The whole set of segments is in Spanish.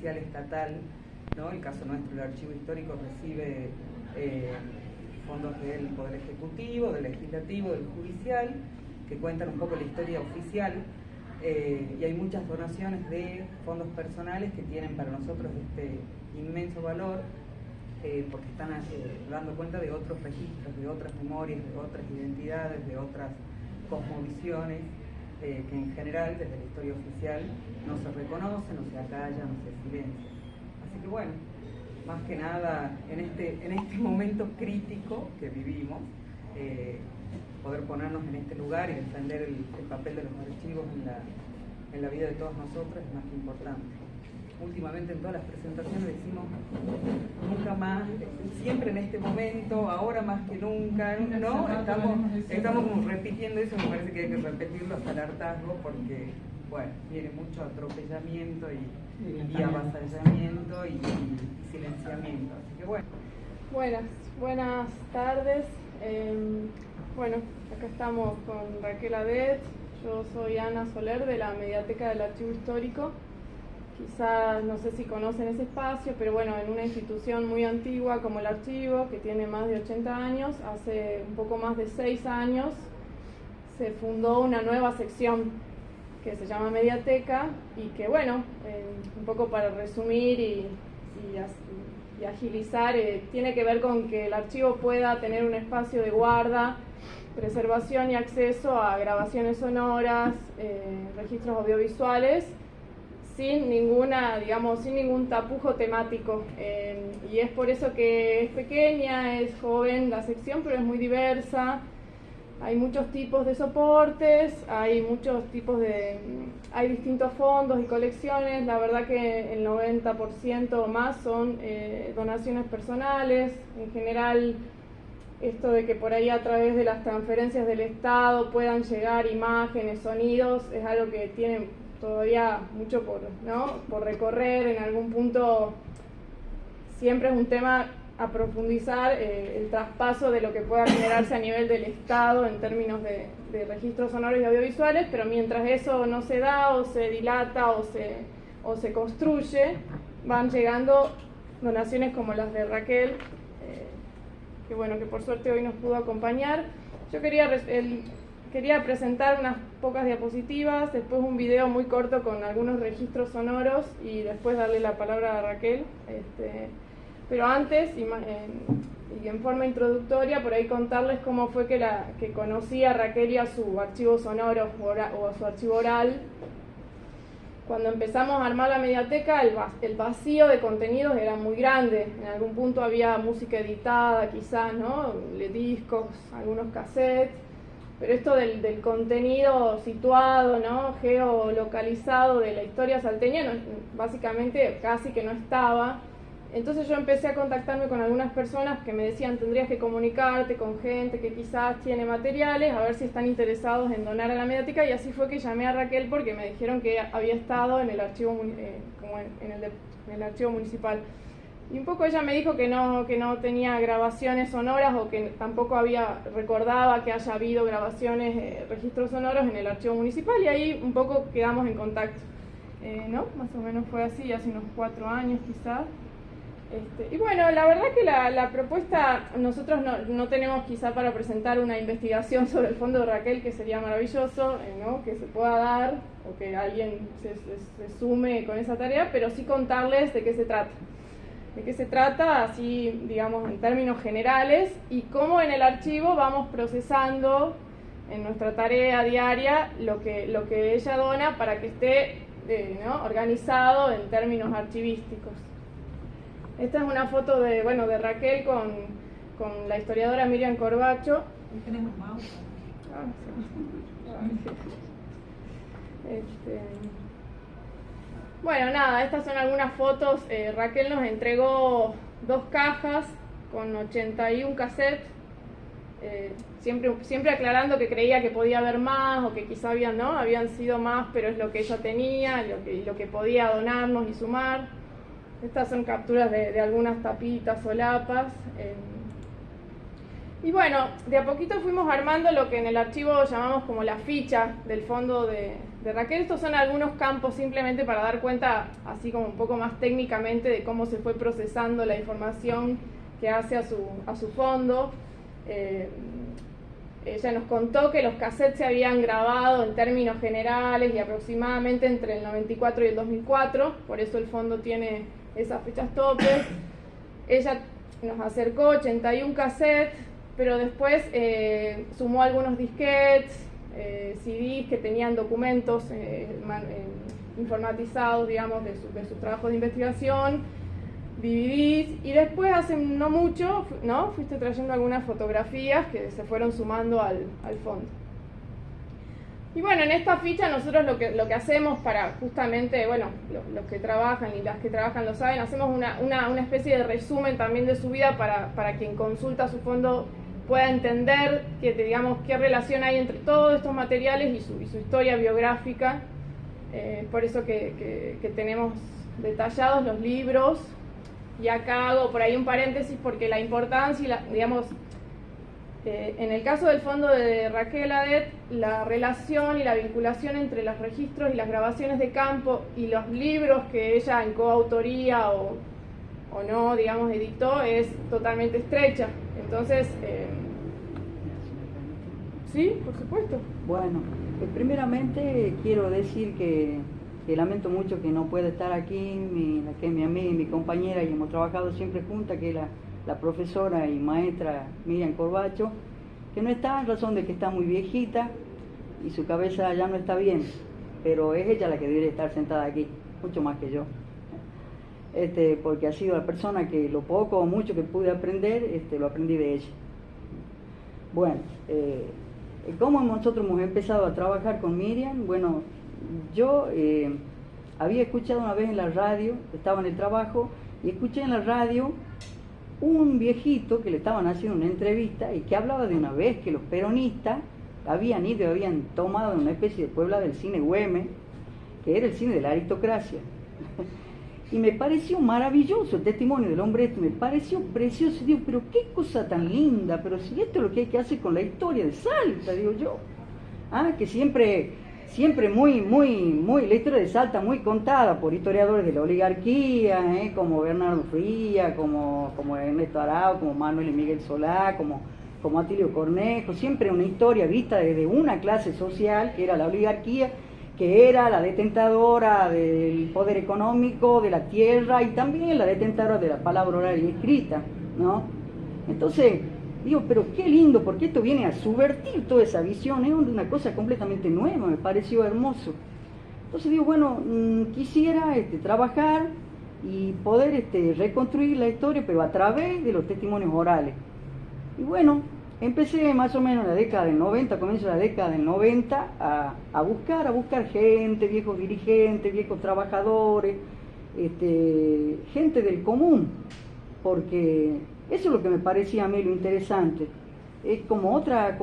judicial estatal, ¿no? El caso nuestro, el archivo histórico recibe fondos del Poder Ejecutivo, del Legislativo, del Judicial, que cuentan un poco la historia oficial, y hay muchas donaciones de fondos personales que tienen para nosotros este inmenso valor, porque están dando cuenta de otros registros, de otras memorias, de otras identidades, de otras cosmovisiones, que en general desde la historia oficial no se reconoce, no se acalla, no se silencia. Así que bueno, más que nada en este momento crítico que vivimos, poder ponernos en este lugar y defender el papel de los archivos en la vida de todos nosotros es más que importante. Últimamente en todas las presentaciones decimos nunca más, siempre en este momento, ahora más que nunca, ¿no? Estamos como repitiendo eso, me parece que hay que repetirlo hasta el hartazgo porque, bueno, viene mucho atropellamiento y avasallamiento y silenciamiento, así que bueno. Buenas tardes. Bueno, acá estamos con Raquel Adet, yo soy Ana Soler de la Mediateca del Archivo Histórico. Quizás no sé si conocen ese espacio, pero bueno, en una institución muy antigua como el archivo, que tiene más de 80 años, hace un poco más de 6 años se fundó una nueva sección que se llama Mediateca y que bueno, un poco para resumir y agilizar, tiene que ver con que el archivo pueda tener un espacio de guarda, preservación y acceso a grabaciones sonoras, registros audiovisuales, sin ningún tapujo temático, y es por eso que es pequeña, es joven la sección, pero es muy diversa. Hay muchos tipos de soportes, hay distintos fondos y colecciones. La verdad que el 90% o más son donaciones personales. En general, esto de que por ahí a través de las transferencias del Estado puedan llegar imágenes, sonidos, es algo que tiene todavía mucho por recorrer. En algún punto siempre es un tema a profundizar, el traspaso de lo que pueda generarse a nivel del Estado en términos de registros sonoros y audiovisuales, pero mientras eso no se da o se dilata o se construye, van llegando donaciones como las de Raquel, que por suerte hoy nos pudo acompañar. Yo quería presentar unas pocas diapositivas, después un video muy corto con algunos registros sonoros y después darle la palabra a Raquel. Pero antes, y en forma introductoria, por ahí contarles cómo fue que conocí a Raquel y a su archivo sonoro o a su archivo oral. Cuando empezamos a armar la mediateca, el vacío de contenidos era muy grande. En algún punto había música editada, quizás, ¿no? Discos, algunos cassettes. Pero esto del contenido situado, ¿no? Geolocalizado de la historia salteña, básicamente casi que no estaba. Entonces yo empecé a contactarme con algunas personas que me decían: tendrías que comunicarte con gente que quizás tiene materiales, a ver si están interesados en donar a la mediateca, y así fue que llamé a Raquel porque me dijeron que había estado en el archivo, en el archivo municipal. Y un poco ella me dijo que no tenía grabaciones sonoras o que tampoco recordaba que haya habido grabaciones, registros sonoros en el archivo municipal, y ahí un poco quedamos en contacto. ¿No? Más o menos fue así, hace unos 4 años quizás. Y bueno, la verdad que la propuesta, nosotros no tenemos quizá para presentar una investigación sobre el fondo de Raquel, que sería maravilloso, ¿no? Que se pueda dar o que alguien se sume con esa tarea, pero sí contarles de qué se trata. De qué se trata, así digamos en términos generales, y cómo en el archivo vamos procesando en nuestra tarea diaria lo que ella dona para que esté organizado en términos archivísticos. Esta es una foto de Raquel con la historiadora Miriam Corbacho. Tenemos mouse. Bueno, nada, estas son algunas fotos. Raquel nos entregó 2 cajas con 81 cassettes, siempre aclarando que creía que podía haber más o que quizá habían sido más, pero es lo que ella tenía, lo que podía donarnos y sumar. Estas son capturas de algunas tapitas, solapas. Y bueno, de a poquito fuimos armando lo que en el archivo llamamos como la ficha del fondo de Raquel. Estos son algunos campos simplemente para dar cuenta, así como un poco más técnicamente, de cómo se fue procesando la información que hace a su fondo. Ella nos contó que los cassettes se habían grabado en términos generales y aproximadamente entre el 94 y el 2004, por eso el fondo tiene esas fechas topes. Ella nos acercó 81 cassettes, pero después sumó algunos disquetes, CDs que tenían documentos informatizados, digamos, de sus trabajos de investigación, DVDs, y después hace no mucho, ¿no?, fuiste trayendo algunas fotografías que se fueron sumando al fondo. Y bueno, en esta ficha nosotros lo que hacemos para justamente, bueno, los que trabajan y las que trabajan lo saben, hacemos una especie de resumen también de su vida para quien consulta su fondo pueda entender digamos, qué relación hay entre todos estos materiales y su historia biográfica. Por eso que tenemos detallados los libros. Y acá hago por ahí un paréntesis porque la importancia, digamos, en el caso del fondo de Raquel Adet, la relación y la vinculación entre los registros y las grabaciones de campo y los libros que ella en coautoría o no, digamos, editó, es totalmente estrecha. Entonces, sí, por supuesto. Bueno, primeramente quiero decir que lamento mucho que no pueda estar aquí que es mi amiga y mi compañera, y hemos trabajado siempre juntas, que es la profesora y maestra Miriam Corbacho, que no está en razón de que está muy viejita y su cabeza ya no está bien, pero es ella la que debería estar sentada aquí, mucho más que yo, porque ha sido la persona que lo poco o mucho que pude aprender, lo aprendí de ella. Bueno, ¿cómo nosotros hemos empezado a trabajar con Miriam? Bueno, yo había escuchado una vez en la radio, estaba en el trabajo, y escuché en la radio un viejito que le estaban haciendo una entrevista y que hablaba de una vez que los peronistas habían tomado una especie de Puebla del cine Güemes, que era el cine de la aristocracia. Y me pareció maravilloso el testimonio del hombre me pareció precioso. Digo, pero qué cosa tan linda, pero si esto es lo que hay que hacer con la historia de Salta, digo yo. Que siempre la historia de Salta muy contada por historiadores de la oligarquía, como Bernardo Fría, como Ernesto Arau, como Manuel y Miguel Solá, como Atilio Cornejo, siempre una historia vista desde una clase social que era la oligarquía, que era la detentadora del poder económico, de la tierra, y también la detentadora de la palabra oral y escrita, ¿no? Entonces, digo, pero qué lindo, porque esto viene a subvertir toda esa visión, es una cosa completamente nueva, me pareció hermoso. Entonces digo, bueno, quisiera trabajar y poder reconstruir la historia, pero a través de los testimonios orales. Y bueno, empecé más o menos en la década del 90, comienzo de la década del 90, a buscar gente, viejos dirigentes, viejos trabajadores, gente del común, porque eso es lo que me parecía a mí lo interesante. Es como otra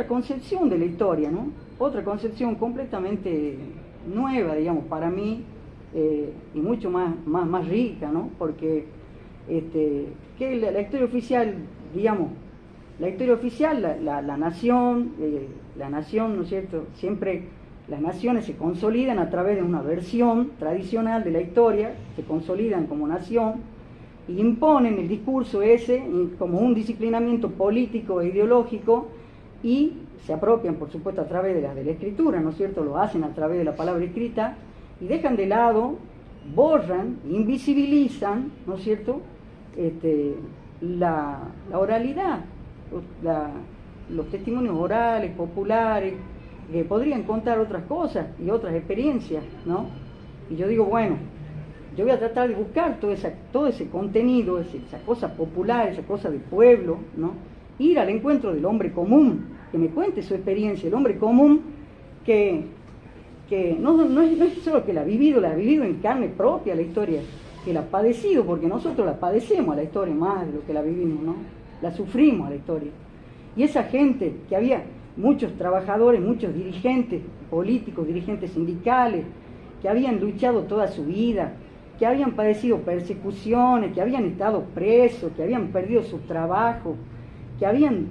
concepción de la historia, ¿no? Otra concepción completamente nueva, digamos, para mí, y mucho más rica, ¿no? Porque que la historia oficial, digamos, la historia oficial, la nación, ¿no es cierto? Siempre las naciones se consolidan a través de una versión tradicional de la historia, se consolidan como nación, y imponen el discurso ese como un disciplinamiento político e ideológico, y se apropian, por supuesto, a través de la escritura, ¿no es cierto? Lo hacen a través de la palabra escrita, y dejan de lado, borran, invisibilizan, ¿no es cierto?, la oralidad, los testimonios orales, populares, que podrían contar otras cosas y otras experiencias, ¿no? Y yo digo, bueno, yo voy a tratar de buscar todo ese contenido, esa cosa popular, esa cosa del pueblo, ¿no? Ir al encuentro del hombre común, que me cuente su experiencia, el hombre común que no es solo que la ha vivido en carne propia la historia, que la ha padecido, porque nosotros la padecemos a la historia más de lo que la vivimos, ¿no? La sufrimos a la historia. Y esa gente, que había muchos trabajadores, muchos dirigentes políticos, dirigentes sindicales, que habían luchado toda su vida, que habían padecido persecuciones, que habían estado presos, que habían perdido su trabajo, que habían,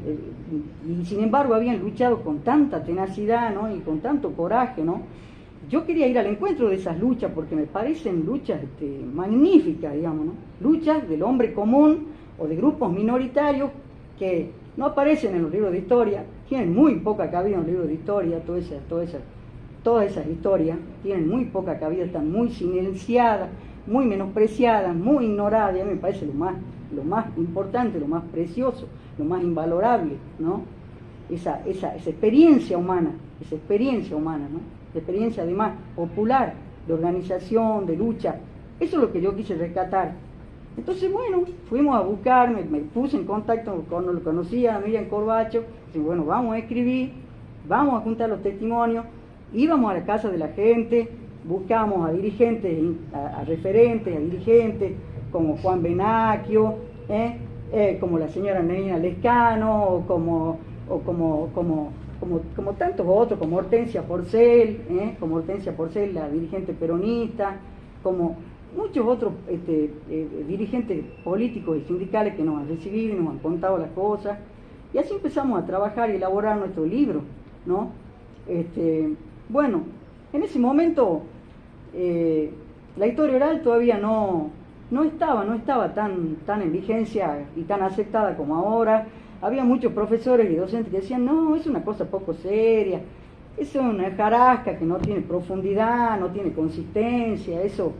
y sin embargo habían luchado con tanta tenacidad, ¿no? Y con tanto coraje, ¿no? Yo quería ir al encuentro de esas luchas porque me parecen luchas magníficas, digamos, ¿no? Luchas del hombre común o de grupos minoritarios que no aparecen en los libros de historia, tienen muy poca cabida en los libros de historia, todas esas historias tienen muy poca cabida, están muy silenciadas, muy menospreciadas, muy ignoradas, y a mí me parece lo más importante, lo más precioso, lo más invalorable, ¿no? Esa experiencia humana, ¿no? Esa experiencia además popular, de organización, de lucha, eso es lo que yo quise rescatar. Entonces, bueno, fuimos a buscar, me puse en contacto con lo conocía, a Miriam Corbacho, y bueno, vamos a escribir, vamos a juntar los testimonios, íbamos a la casa de la gente, buscábamos a dirigentes, a referentes, a dirigentes, como Juan Benacchio, como la señora Nerina Lescano, o como tantos otros, como Hortensia Porcel, la dirigente peronista, como muchos otros dirigentes políticos y sindicales que nos han recibido y nos han contado las cosas, y así empezamos a trabajar y elaborar nuestro libro, ¿no? Bueno, en ese momento la historia oral todavía no estaba tan en vigencia y tan aceptada como ahora. Había muchos profesores y docentes que decían, no, es una cosa poco seria, es una jarasca que no tiene profundidad, no tiene consistencia, eso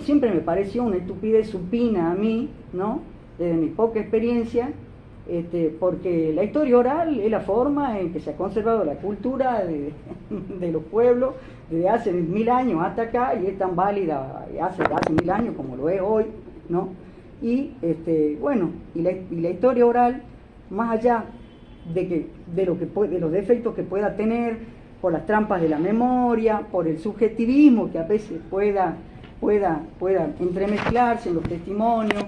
siempre me pareció una estupidez supina a mí, ¿no? Desde mi poca experiencia, porque la historia oral es la forma en que se ha conservado la cultura de los pueblos desde hace 1000 años hasta acá, y es tan válida hace 1000 años como lo es hoy, ¿no? Y bueno, y la historia oral, más allá de los defectos que pueda tener, por las trampas de la memoria, por el subjetivismo que a veces pueda entremezclarse en los testimonios,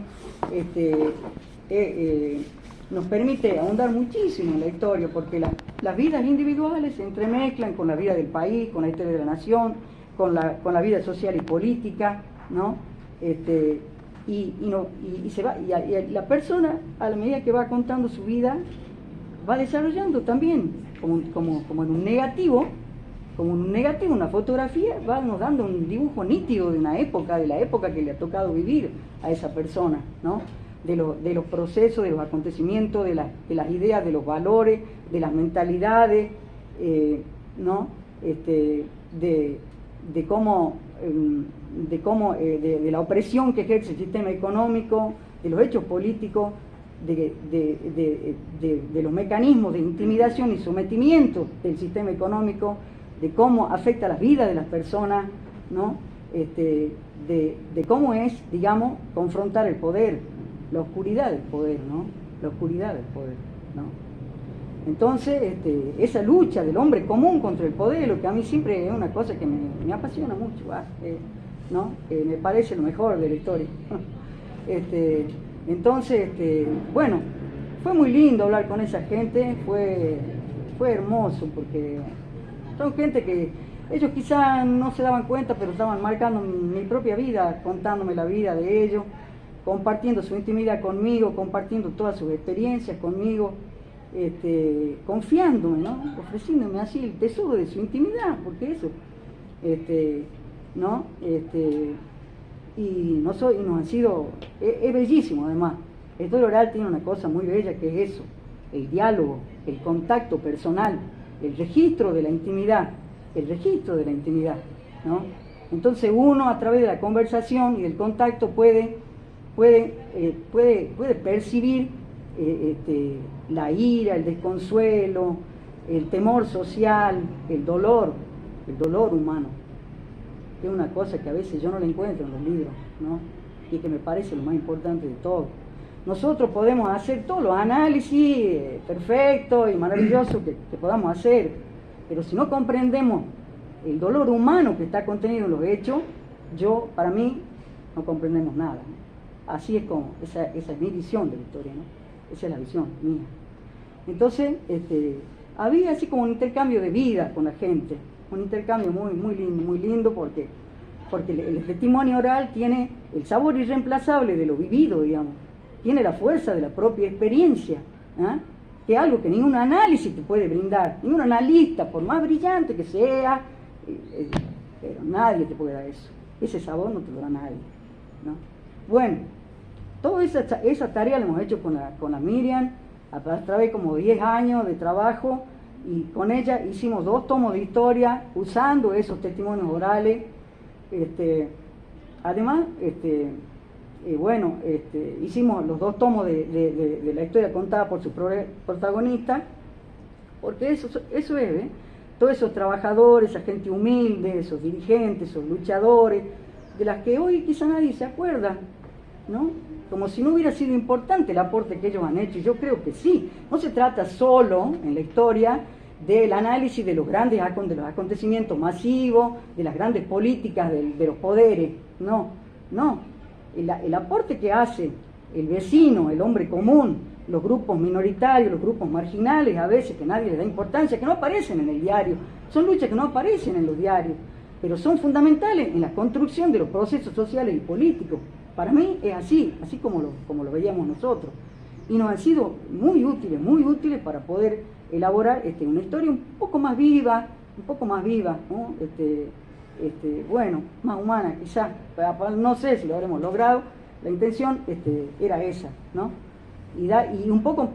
nos permite ahondar muchísimo en la historia, porque las vidas individuales se entremezclan con la vida del país, con la historia de la nación, con la vida social y política, ¿no? Y la persona, a la medida que va contando su vida, va desarrollando también, como en un negativo, una fotografía, va nos dando un dibujo nítido de la época que le ha tocado vivir a esa persona, ¿no? De los procesos, de los acontecimientos, de las ideas, de los valores, de las mentalidades, ¿no? De la opresión que ejerce el sistema económico, de los hechos políticos, de los mecanismos de intimidación y sometimiento del sistema económico, de cómo afecta las vidas de las personas, ¿no? De cómo es, digamos, confrontar el poder, la oscuridad del poder, ¿no? ¿No? Entonces, esa lucha del hombre común contra el poder, lo que a mí siempre es una cosa que me apasiona mucho, ¿no? Me parece lo mejor de la historia. Entonces, bueno, fue muy lindo hablar con esa gente, fue hermoso, porque son gente que ellos quizás no se daban cuenta, pero estaban marcando mi propia vida, contándome la vida de ellos, compartiendo su intimidad conmigo, compartiendo todas sus experiencias conmigo, confiándome, ¿no? Ofreciéndome así el tesoro de su intimidad, porque eso, ¿no? Y nos han sido, es bellísimo además. El historia oral tiene una cosa muy bella que es eso, el diálogo, el contacto personal, el registro de la intimidad, ¿no? Entonces uno, a través de la conversación y del contacto, puede percibir la ira, el desconsuelo, el temor social, el dolor humano, que es una cosa que a veces yo no la encuentro en los libros, ¿no? Y que me parece lo más importante de todo. Nosotros podemos hacer todos los análisis perfectos y maravillosos que podamos hacer, pero si no comprendemos el dolor humano que está contenido en los hechos, para mí, no comprendemos nada, ¿no? Así es como, esa es mi visión de la historia, ¿no? Esa es la visión mía. Entonces, había así como un intercambio de vida con la gente, un intercambio muy lindo, porque el testimonio oral tiene el sabor irreemplazable de lo vivido, digamos, tiene la fuerza de la propia experiencia, ¿ah? Que es algo que ningún análisis te puede brindar, ningún analista, por más brillante que sea, pero nadie te puede dar eso. Ese sabor no te lo da nadie, ¿no? Bueno, toda esa tarea la hemos hecho con la Miriam, a través de como 10 años de trabajo, y con ella hicimos 2 tomos de historia, usando esos testimonios orales. Además, hicimos los 2 tomos de la historia contada por su protagonista, porque eso es, todos esos trabajadores, esa gente humilde, esos dirigentes, esos luchadores, de las que hoy quizá nadie se acuerda, ¿no? Como si no hubiera sido importante el aporte que ellos han hecho. Yo creo que sí. No se trata solo, en la historia, del análisis de los grandes acontecimientos masivos, de las grandes políticas de los poderes. No. El aporte que hace el vecino, el hombre común, los grupos minoritarios, los grupos marginales, a veces que nadie les da importancia, que no aparecen en el diario, son luchas que no aparecen en los diarios, pero son fundamentales en la construcción de los procesos sociales y políticos. Para mí es así como lo veíamos nosotros, y nos han sido muy útiles para poder elaborar una historia un poco más viva, ¿no? Bueno, más humana quizás, no sé si lo habremos logrado. La intención era esa, ¿no? Y un poco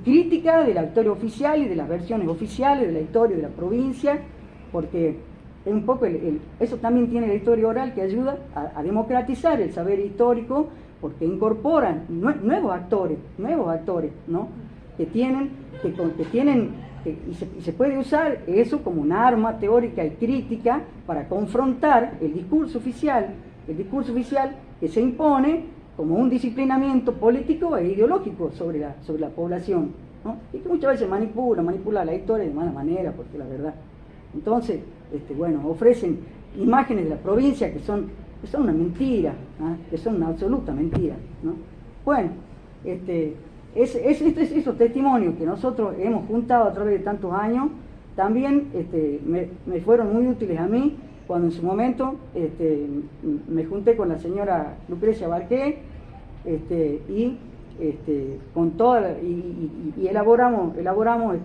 crítica de la historia oficial y de las versiones oficiales de la historia de la provincia, porque es un poco eso también tiene la historia oral, que ayuda a democratizar el saber histórico, porque incorporan nuevos actores, ¿no? Y se puede usar eso como un arma teórica y crítica para confrontar el discurso oficial que se impone como un disciplinamiento político e ideológico sobre la población, ¿no? Y que muchas veces manipula la historia de mala manera, porque la verdad. Entonces, ofrecen imágenes de la provincia que son una mentira, ¿no? Que son una absoluta mentira, ¿no? Bueno, esos testimonios que nosotros hemos juntado a través de tantos años, también me fueron muy útiles a mí, cuando en su momento me junté con la señora Lucrecia Barqué, y elaboramos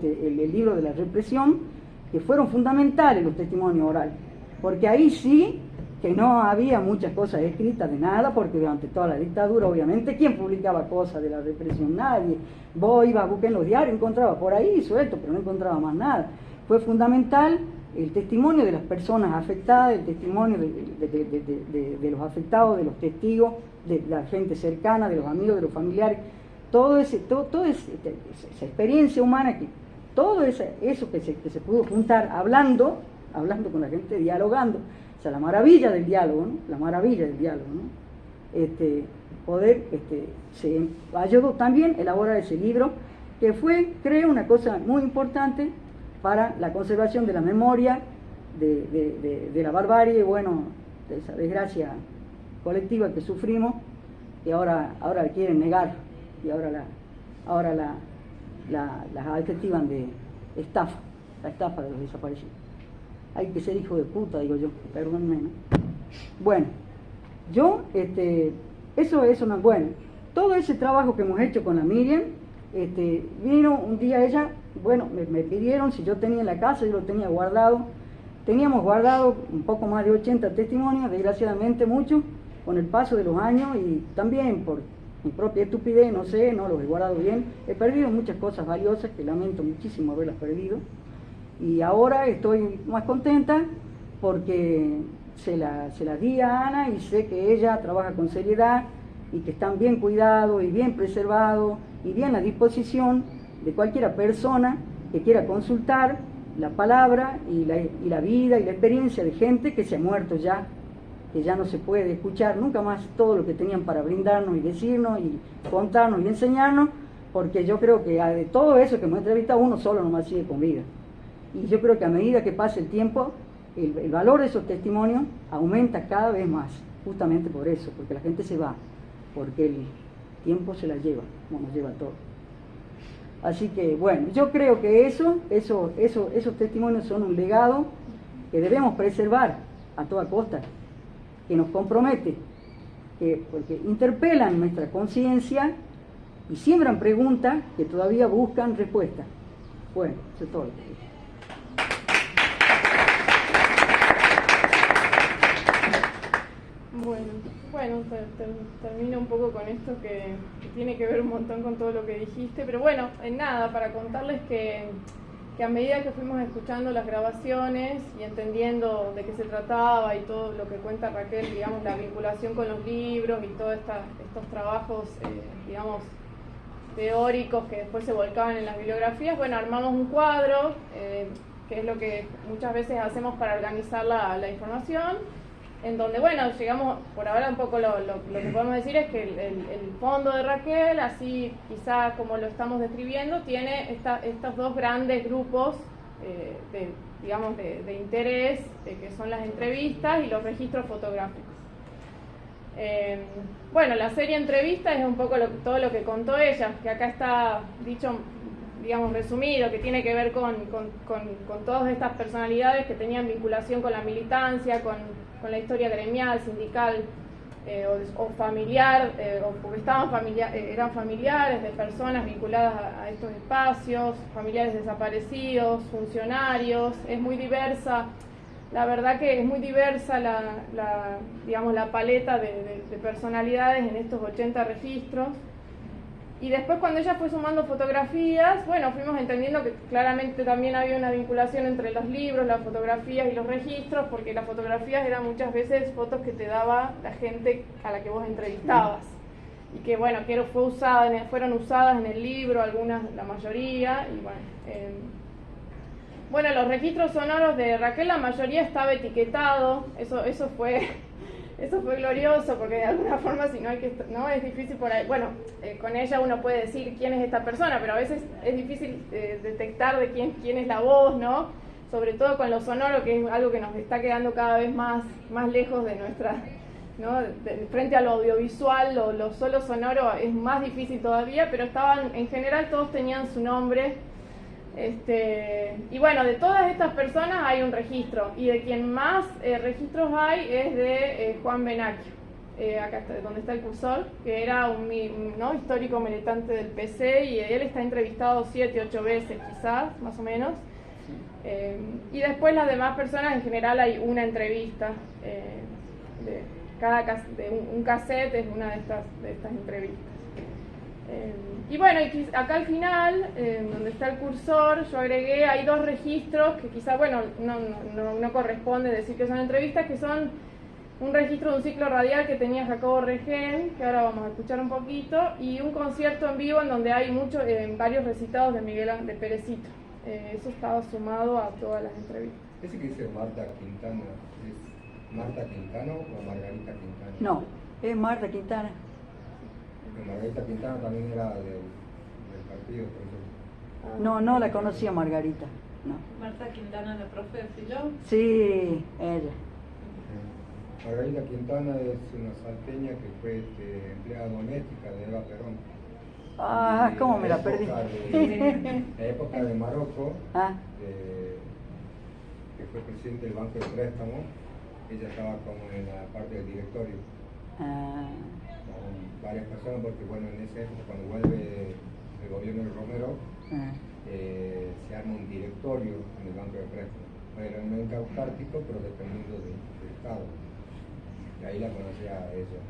el libro de la represión, que fueron fundamentales los testimonios orales, porque ahí sí que no había muchas cosas escritas de nada, porque durante toda la dictadura, obviamente, ¿quién publicaba cosas de la represión? Nadie. Vos ibas a buscar en los diarios, encontraba por ahí suelto, pero no encontraba más nada. Fue fundamental el testimonio de las personas afectadas, el testimonio de los afectados, de los testigos, de la gente cercana, de los amigos, de los familiares, toda esa experiencia humana, todo eso que se pudo juntar hablando con la gente, dialogando. O sea, la maravilla del diálogo, ¿no? Se ayudó también a elaborar ese libro, que fue, creo, una cosa muy importante para la conservación de la memoria de la barbarie, de esa desgracia colectiva que sufrimos, y ahora quieren negar, y ahora las adjetivan de estafa, la estafa de los desaparecidos. Hay que ser hijo de puta, digo yo, perdónenme, ¿no? Bueno, eso no es bueno. Todo ese trabajo que hemos hecho con la Miriam, vino un día ella, me pidieron si yo tenía en la casa, yo lo tenía guardado. Teníamos guardado un poco más de 80 testimonios, desgraciadamente muchos, con el paso de los años, y también por mi propia estupidez, no los he guardado bien. He perdido muchas cosas valiosas que lamento muchísimo haberlas perdido. Y ahora estoy más contenta porque se la di a Ana, y sé que ella trabaja con seriedad y que están bien cuidados y bien preservados y bien a disposición de cualquiera persona que quiera consultar la palabra y la vida y la experiencia de gente que se ha muerto ya, que ya no se puede escuchar nunca más todo lo que tenían para brindarnos y decirnos y contarnos y enseñarnos, porque yo creo que de todo eso que hemos entrevistado, uno solo nomás sigue con vida. Y yo creo que a medida que pasa el tiempo, el valor de esos testimonios aumenta cada vez más, justamente por eso, porque la gente se va, porque el tiempo se la lleva, como nos lleva todo. Así que, yo creo que esos testimonios son un legado que debemos preservar a toda costa, que nos compromete, porque interpelan nuestra conciencia y siembran preguntas que todavía buscan respuestas. Bueno, eso es todo. Bueno, termino un poco con esto que tiene que ver un montón con todo lo que dijiste, pero bueno, en nada, para contarles que a medida que fuimos escuchando las grabaciones y entendiendo de qué se trataba y todo lo que cuenta Raquel, digamos, la vinculación con los libros y todos estos trabajos, digamos, teóricos que después se volcaban en las bibliografías, bueno, armamos un cuadro, que es lo que muchas veces hacemos para organizar la información, en donde, bueno, llegamos, por ahora un poco lo que podemos decir es que el fondo de Raquel, así quizá como lo estamos describiendo, tiene estos dos grandes grupos de interés, que son las entrevistas y los registros fotográficos. Bueno, la serie entrevista es un poco todo lo que contó ella, que acá está dicho, digamos, resumido, que tiene que ver con todas estas personalidades que tenían vinculación con la militancia, con la historia gremial, sindical o familiar, o porque eran familiares de personas vinculadas a estos espacios, familiares desaparecidos, funcionarios. Es muy diversa, la verdad que es muy diversa la paleta de personalidades en estos 80 registros. Y después, cuando ella fue sumando fotografías, bueno, fuimos entendiendo que claramente también había una vinculación entre los libros, las fotografías y los registros, porque las fotografías eran muchas veces fotos que te daba la gente a la que vos entrevistabas. Y que, bueno, fueron usadas en el libro, algunas, la mayoría, y bueno. Bueno, los registros sonoros de Raquel, la mayoría estaba etiquetado, eso fue glorioso, porque de alguna forma, si no es difícil por ahí. Bueno, con ella uno puede decir quién es esta persona, pero a veces es difícil detectar de quién es la voz, ¿no? Sobre todo con lo sonoro, que es algo que nos está quedando cada vez más lejos de nuestra, ¿no? Frente a lo audiovisual, lo solo sonoro es más difícil todavía, pero en general todos tenían su nombre. Y bueno, de todas estas personas hay un registro, y de quien más registros hay es de Juan Benacchio, acá está, donde está el cursor, que era un histórico militante del PC, y él está entrevistado 7, 8 veces quizás, más o menos. Y después las demás personas, en general hay una entrevista, un cassette es una de estas entrevistas. Y bueno, acá al final, donde está el cursor, yo agregué, hay dos registros que quizá, bueno, no corresponde decir que son entrevistas, que son un registro de un ciclo radial que tenía Jacobo Regén, que ahora vamos a escuchar un poquito, y un concierto en vivo en donde hay varios recitados de Miguel de Perecito. Eso estaba sumado a todas las entrevistas. ¿Ese que dice Marta Quintana es Marta Quintano o Margarita Quintana? No, es Marta Quintana. Margarita Quintana también era del partido, por eso. No la conocía Margarita, no. Marta Quintana, la profe de Filló. Sí, ella. Margarita Quintana es una salteña que fue empleada doméstica de Eva Perón. Ah, ¿cómo me la perdí? La época de Marocco, que fue presidente del Banco de Préstamo, ella estaba como en la parte del directorio. Con varias personas, porque bueno, en esa época, cuando vuelve el gobierno de Romero, se arma un directorio en el Banco de Préstamo. Era un ente autárquico, pero dependiendo del Estado. Y ahí la conocí a ella.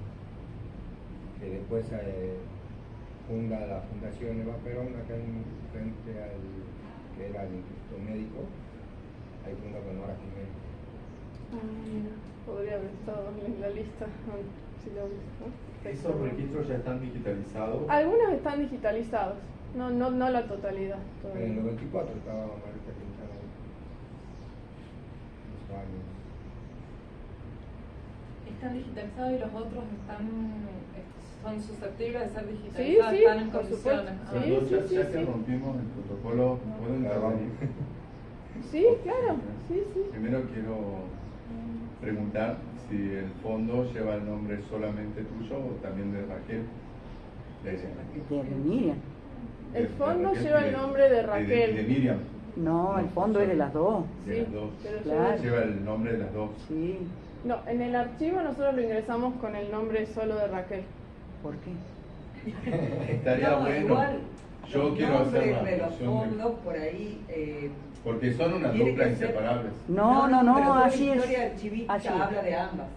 Que después funda la Fundación Eva Perón, acá frente al que era el Instituto Médico. Ahí funda con Nora Jiménez. Mira, podría haber estado en la lista. Si lo ves, ¿no? ¿Esos registros ya están digitalizados? Algunos están digitalizados, no la totalidad. En el 94 estaba Margarita Quintana. Están digitalizados y los otros son susceptibles de ser digitalizados, Sí, están en por condiciones. supuesto. Ya que rompimos el protocolo, ¿pueden intervenir? Sí, claro, sí. Primero quiero preguntar si el fondo lleva el nombre solamente tuyo o también de Raquel. De Miriam. El fondo lleva el nombre de Raquel. De Miriam. No, el fondo es de las dos. De las dos. pero Claro. Lleva el nombre de las dos. Sí. No, en el archivo nosotros lo ingresamos con el nombre solo de Raquel. ¿Por qué? estaría bueno. Igual, Yo los quiero hacer nombres la de los noción fondos por ahí. porque son una tiene dupla que ser- inseparables. No, pero así la es. historia archivística Así es. habla de ambas.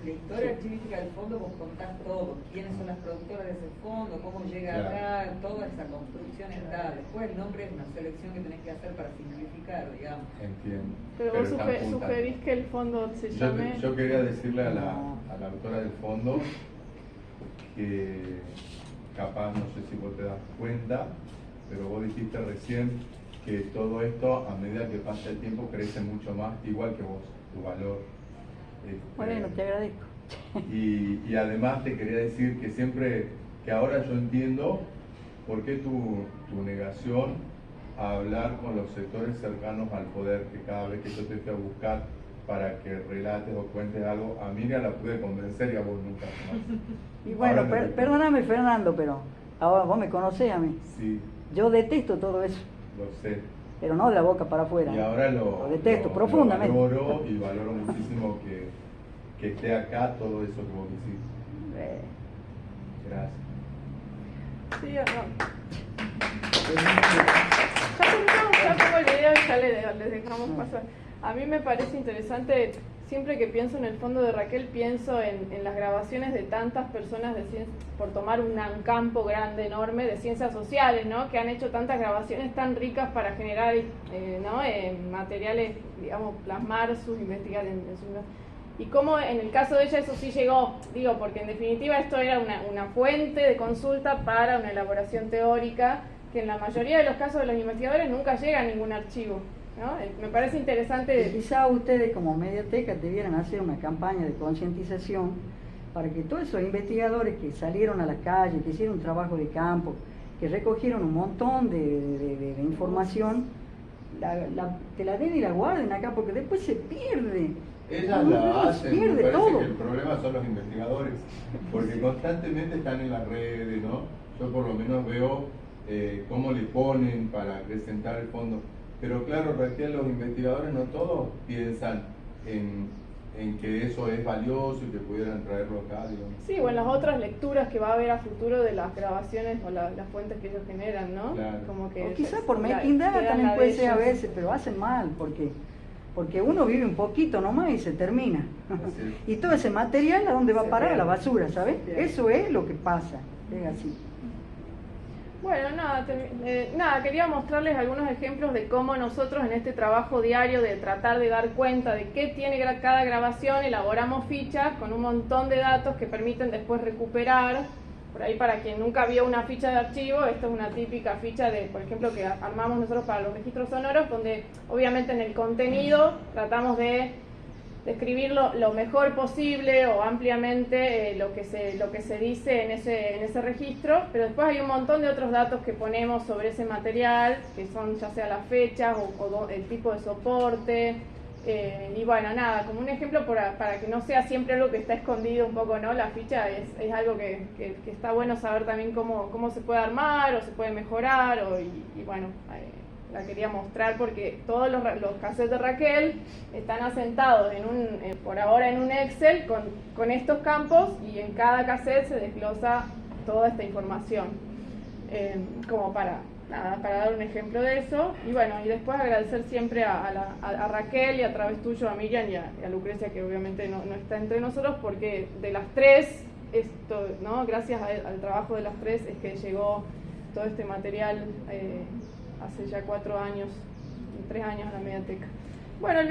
La historia archivística del fondo vos contás todo, quiénes son las productoras de ese fondo, cómo llega Claro. acá, toda esa construcción está. Después el nombre es una selección que tenés que hacer para simplificar, digamos. Entiendo. Pero vos están juntas. sugerís que el fondo se llame... Yo quería decirle a la autora del fondo que capaz, no sé si vos te das cuenta, pero vos dijiste recién que todo esto a medida que pasa el tiempo crece mucho más, igual que vos, tu valor. Bueno, te agradezco. Y además te quería decir que siempre, que ahora yo entiendo por qué tu negación a hablar con los sectores cercanos al poder, que cada vez que yo te fui a buscar para que relates o cuentes algo, a Miriam la pude convencer y a vos nunca más. Y bueno, Ahora me- perdóname Fernando, pero ahora vos me conocés a mí. Sí, Yo detesto todo eso, lo sé. pero no de la boca para afuera. Y ahora lo detesto profundamente. Lo valoro y valoro muchísimo que esté acá todo eso que vos decís. Gracias. Sí, ya pongo el video y ya les dejamos pasar. A mí me parece interesante, siempre que pienso en el fondo de Raquel, pienso en las grabaciones de tantas personas de ciencia, por tomar un campo grande, enorme, de ciencias sociales, ¿no? Que han hecho tantas grabaciones tan ricas para generar materiales, digamos, plasmar sus investigaciones. Y cómo en el caso de ella eso sí llegó, digo, porque en definitiva esto era una fuente de consulta para una elaboración teórica, que en la mayoría de los casos de los investigadores nunca llega a ningún archivo, ¿no? Me parece Y interesante. quizá ustedes como Mediateca debieran hacer una campaña de concientización para que todos esos investigadores que salieron a la calle, que hicieron un trabajo de campo, que recogieron un montón de información, te la den y la guarden acá, porque después se pierde. Ellas No, la se hacen, me pierde parece todo. que el problema son los investigadores, porque constantemente están en las redes, ¿no? Yo por lo menos veo cómo le ponen para presentar el fondo. Pero claro, Raquel, los investigadores no todos piensan en que eso es valioso y que pudieran traerlo acá, digamos. Sí, o en las otras lecturas que va a haber a futuro de las grabaciones o las fuentes que ellos generan, ¿no? Claro. Como que O quizá por la- mezquindad queda también la puede de ser a ellos. veces, pero hacen mal, porque uno vive un poquito nomás y se termina. Así es. Y todo ese material, ¿a dónde va a Se parar? A la pierde. basura, ¿sabes? Se pierde. Eso es lo que pasa, es así. Bueno, nada, quería mostrarles algunos ejemplos de cómo nosotros en este trabajo diario de tratar de dar cuenta de qué tiene cada grabación, elaboramos fichas con un montón de datos que permiten después recuperar. Por ahí, para quien nunca vio una ficha de archivo, esta es una típica ficha de, por ejemplo, que armamos nosotros para los registros sonoros, donde obviamente en el contenido tratamos de describir lo mejor posible o ampliamente lo que se dice en ese registro, pero después hay un montón de otros datos que ponemos sobre ese material, que son ya sea las fechas o el tipo de soporte, y bueno, nada, como un ejemplo para que no sea siempre algo que está escondido un poco, ¿no? La ficha es algo que está bueno saber también cómo se puede armar o se puede mejorar, y bueno, la quería mostrar porque todos los cassettes de Raquel están asentados por ahora en un Excel con estos campos, y en cada cassette se desglosa toda esta información, como para dar un ejemplo de eso. Y bueno, y después agradecer siempre a Raquel, y a través tuyo a Miriam y a Lucrecia, que obviamente no está entre nosotros, porque de las tres, ¿no? Gracias al trabajo de las tres es que llegó todo este material hace ya 4 años, 3 años a la Mediateca. Bueno,